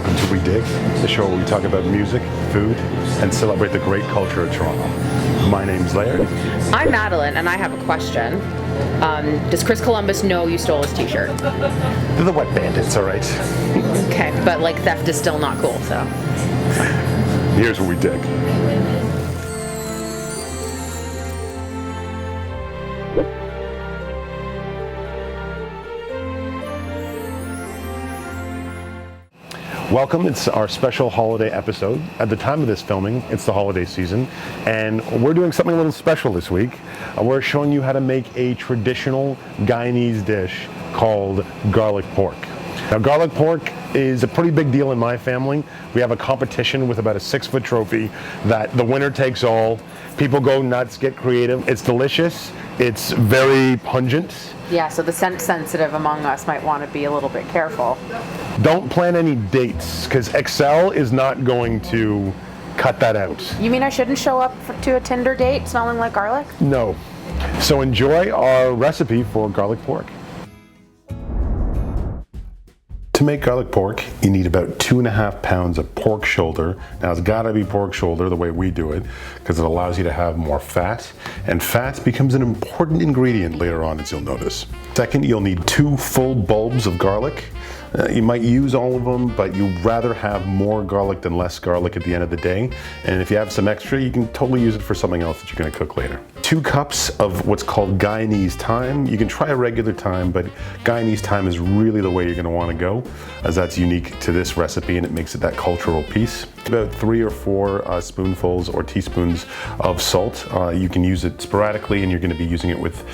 Welcome to We Dig, the show where we talk about music, food, and celebrate the great culture of Toronto. My name's Laird. I'm Madeline, and I have a question. Does Chris Columbus know you stole his t-shirt? They're the wet bandits, all right? Okay, but like theft is still not cool, so. Here's where we dig. Welcome, it's our special holiday episode. At the time of this filming, it's the holiday season, and we're doing something a little special this week. We're showing you how to make a traditional Guyanese dish called garlic pork. Now, garlic pork is a pretty big deal in my family. We have a competition with about a 6-foot trophy that the winner takes all. People go nuts, get creative. It's delicious, it's very pungent. Yeah, so the scent sensitive among us might want to be a little bit careful. Don't plan any dates, because Excel is not going to cut that out. You mean I shouldn't show up to a Tinder date smelling like garlic? No. So enjoy our recipe for garlic pork. To make garlic pork, you need about 2.5 pounds of pork shoulder. Now it's gotta be pork shoulder the way we do it, because it allows you to have more fat, and fat becomes an important ingredient later on, as you'll notice. Second, you'll need 2 full bulbs of garlic. You might use all of them, but you'd rather have more garlic than less garlic at the end of the day. And if you have some extra, you can totally use it for something else that you're gonna cook later. 2 cups of what's called Guyanese thyme. You can try a regular thyme, but Guyanese thyme is really the way you're gonna wanna go, as that's unique to this recipe and it makes it that cultural piece. About 3 or 4 spoonfuls or teaspoons of salt. You can use it sporadically and you're gonna be using it with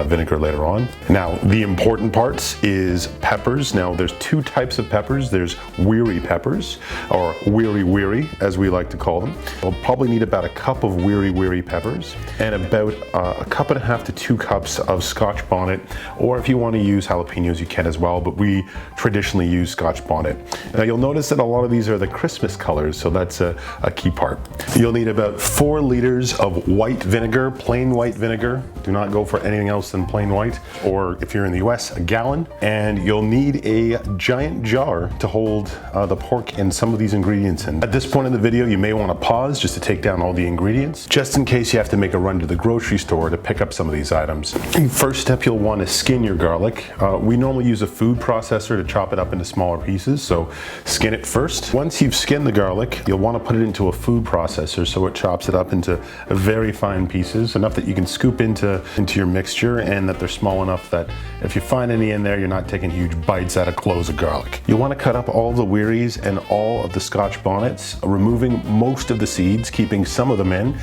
vinegar later on. Now, the important parts is peppers. Now, there's 2 types of peppers. There's weary peppers, or weary as we like to call them. We'll probably need about 1 cup of weary peppers and about 1.5 cups to 2 cups of Scotch bonnet, or if you want to use jalapenos you can as well, but we traditionally use Scotch bonnet. Now you'll notice that a lot of these are the Christmas colors, so that's a key part. You'll need about 4 liters of white vinegar, plain white vinegar. Do not go for anything else than plain white, or if you're in the US, a gallon. And you'll need a giant jar to hold the pork and some of these ingredients in. At this point in the video, you may want to pause just to take down all the ingredients, just in case you have to make a run to the grocery store to pick up some of these items. First step, you'll want to skin your garlic. We normally use a food processor to chop it up into smaller pieces, so skin it first. Once you've skinned the garlic, you'll want to put it into a food processor so it chops it up into very fine pieces, enough that you can scoop into your mixture and that they're small enough that if you find any in there, you're not taking huge bites out of cloves of garlic. You'll want to cut up all the wearies and all of the Scotch bonnets, removing most of the seeds, keeping some of them in.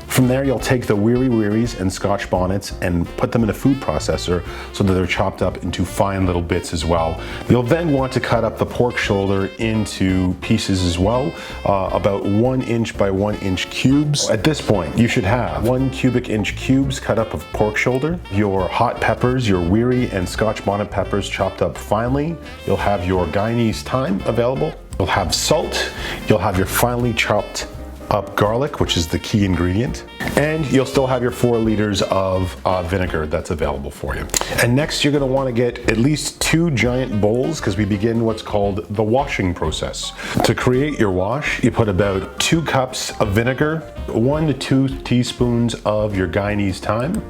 From there, you'll take the wearies and Scotch bonnets and put them in a food processor so that they're chopped up into fine little bits as well. You'll then want to cut up the pork shoulder into pieces as well, about 1 inch by 1 inch cubes. At this point, you should have 1 cubic inch cubes cut up of pork shoulder, your hot peppers, your weary and Scotch bonnet peppers chopped up finely. You'll have your Guyanese thyme available. You'll have salt. You'll have your finely chopped up garlic, which is the key ingredient, and you'll still have your 4 liters of vinegar that's available for you. And next, you're going to want to get at least 2 giant bowls, because we begin what's called the washing process. To create your wash, you put about 2 cups of vinegar, 1 to 2 teaspoons of your Guyanese thyme,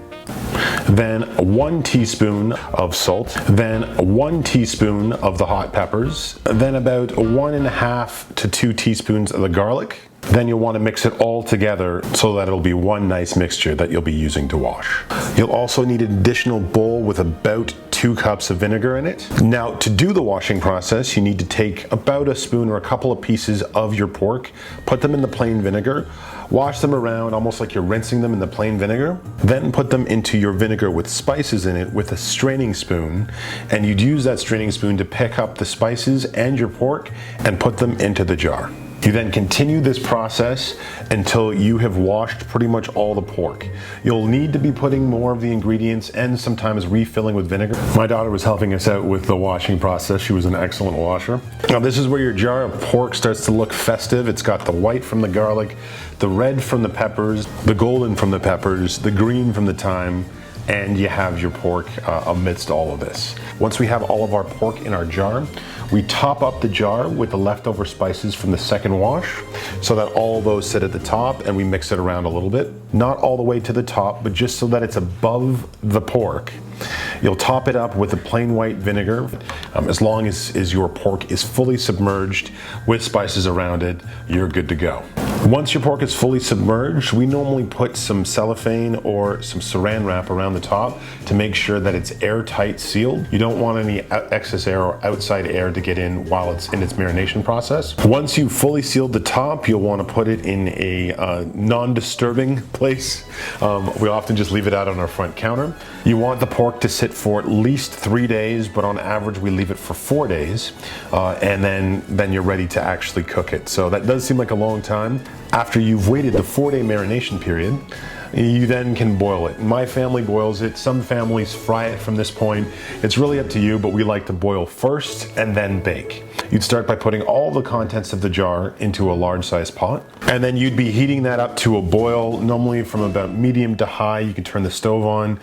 then 1 teaspoon of salt, then 1 teaspoon of the hot peppers, then about 1.5 to 2 teaspoons of the garlic. Then you'll want to mix it all together so that it'll be one nice mixture that you'll be using to wash. You'll also need an additional bowl with about 2 cups of vinegar in it. Now, to do the washing process, you need to take about a spoon or a couple of pieces of your pork, put them in the plain vinegar, wash them around almost like you're rinsing them in the plain vinegar, then put them into your vinegar with spices in it with a straining spoon, and you'd use that straining spoon to pick up the spices and your pork and put them into the jar. You then continue this process until you have washed pretty much all the pork. You'll need to be putting more of the ingredients and sometimes refilling with vinegar. My daughter was helping us out with the washing process. She was an excellent washer. Now this is where your jar of pork starts to look festive. It's got the white from the garlic, the red from the peppers, the golden from the peppers, the green from the thyme, and you have your pork amidst all of this. Once we have all of our pork in our jar, we top up the jar with the leftover spices from the second wash so that all those sit at the top, and we mix it around a little bit. Not all the way to the top, but just so that it's above the pork. You'll top it up with a plain white vinegar. As long as your pork is fully submerged with spices around it, you're good to go. Once your pork is fully submerged, we normally put some cellophane or some saran wrap around the top to make sure that it's airtight sealed. You don't want any excess air or outside air to get in while it's in its marination process. Once you've fully sealed the top, you'll want to put it in a non-disturbing place. We often just leave it out on our front counter. You want the pork to sit for at least 3 days, but on average we leave it for 4 days, and then you're ready to actually cook it. So that does seem like a long time. After you've waited the 4-day marination period, you then can boil it. My family boils it. Some families fry it from this point. It's really up to you, but we like to boil first and then bake. You'd start by putting all the contents of the jar into a large size pot, and then you'd be heating that up to a boil, normally from about medium to high. You can turn the stove on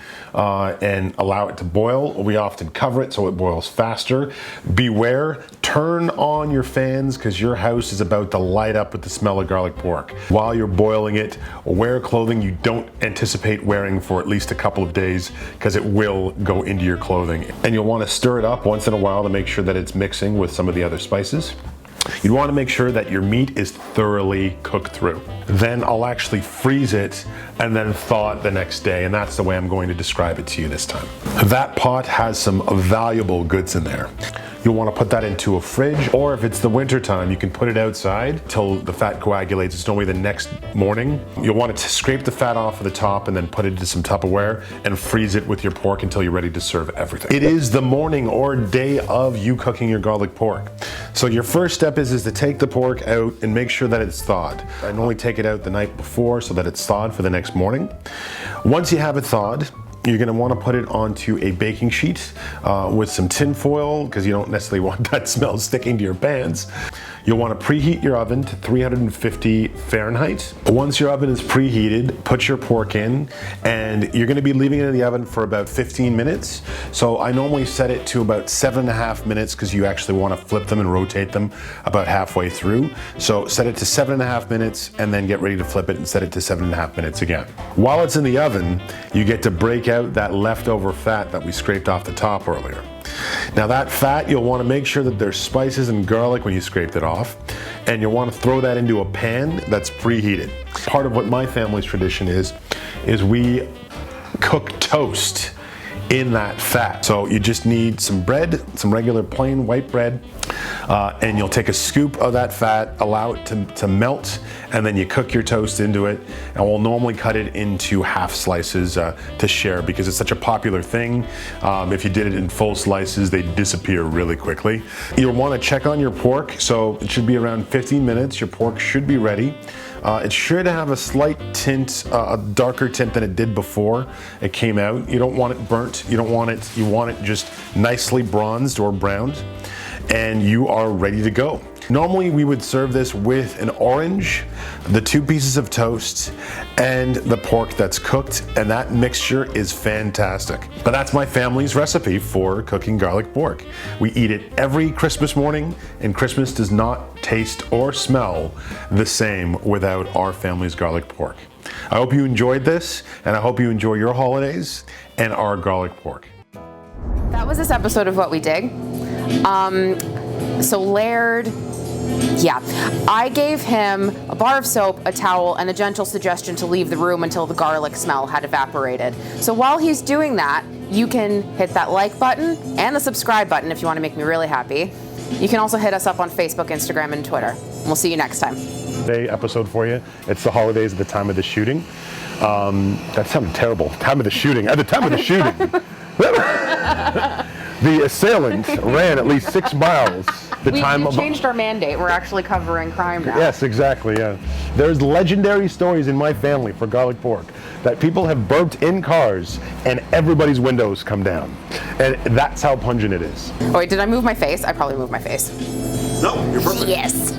and allow it to boil. We often cover it so it boils faster. Beware, turn on your fans because your house is about to light up with the smell of garlic pork. While you're boiling it, wear clothing you don't anticipate wearing for at least a couple of days because it will go into your clothing. And you'll want to stir it up once in a while to make sure that it's mixing with some of the other spices. You'd want to make sure that your meat is thoroughly cooked through. Then I'll actually freeze it and then thaw it the next day, and that's the way I'm going to describe it to you this time. That pot has some valuable goods in there. You'll want to put that into a fridge, or if it's the winter time, you can put it outside till the fat coagulates. It's normally the next morning. You'll want to scrape the fat off of the top and then put it into some Tupperware and freeze it with your pork until you're ready to serve everything. It is the morning or day of you cooking your garlic pork. So your first step is to take the pork out and make sure that it's thawed. I normally take it out the night before so that it's thawed for the next morning. Once you have it thawed, you're going to want to put it onto a baking sheet with some tin foil because you don't necessarily want that smell sticking to your pans. You'll want to preheat your oven to 350 Fahrenheit. Once your oven is preheated, put your pork in, and you're going to be leaving it in the oven for about 15 minutes. So I normally set it to about 7.5 minutes because you actually want to flip them and rotate them about halfway through. So set it to 7.5 minutes and then get ready to flip it and set it to 7.5 minutes again. While it's in the oven, you get to break out that leftover fat that we scraped off the top earlier. Now that fat, you'll want to make sure that there's spices and garlic when you scraped it off, and you'll want to throw that into a pan that's preheated. Part of what my family's tradition is we cook toast in that fat. So you just need some bread, some regular plain white bread, and you'll take a scoop of that fat, allow it to melt, and then you cook your toast into it. And we'll normally cut it into half slices to share because it's such a popular thing. If you did it in full slices, they disappear really quickly. You'll want to check on your pork, so it should be around 15 minutes. Your pork should be ready. It should have a slight tint, a darker tint than it did before it came out. You don't want it burnt. You want it just nicely bronzed or browned, and you are ready to go. Normally we would serve this with an orange, the 2 pieces of toast, and the pork that's cooked, and that mixture is fantastic. But that's my family's recipe for cooking garlic pork. We eat it every Christmas morning, and Christmas does not taste or smell the same without our family's garlic pork. I hope you enjoyed this, and I hope you enjoy your holidays and our garlic pork. That was this episode of What We Dig. So Laird, yeah, I gave him a bar of soap, a towel, and a gentle suggestion to leave the room until the garlic smell had evaporated. So while he's doing that, you can hit that like button and the subscribe button if you want to make me really happy. You can also hit us up on Facebook, Instagram, and Twitter. We'll see you next time. Today episode for you. It's the holidays at the time of the shooting. That sounded terrible. Time of the shooting. At the time of the shooting. The assailant ran at least 6 miles. We changed our mandate. We're actually covering crime now. Yes, exactly, yeah. There's legendary stories in my family for garlic pork that people have burped in cars and everybody's windows come down. And that's how pungent it is. Oh, wait, did I move my face? I probably moved my face. No, you're perfect. Yes.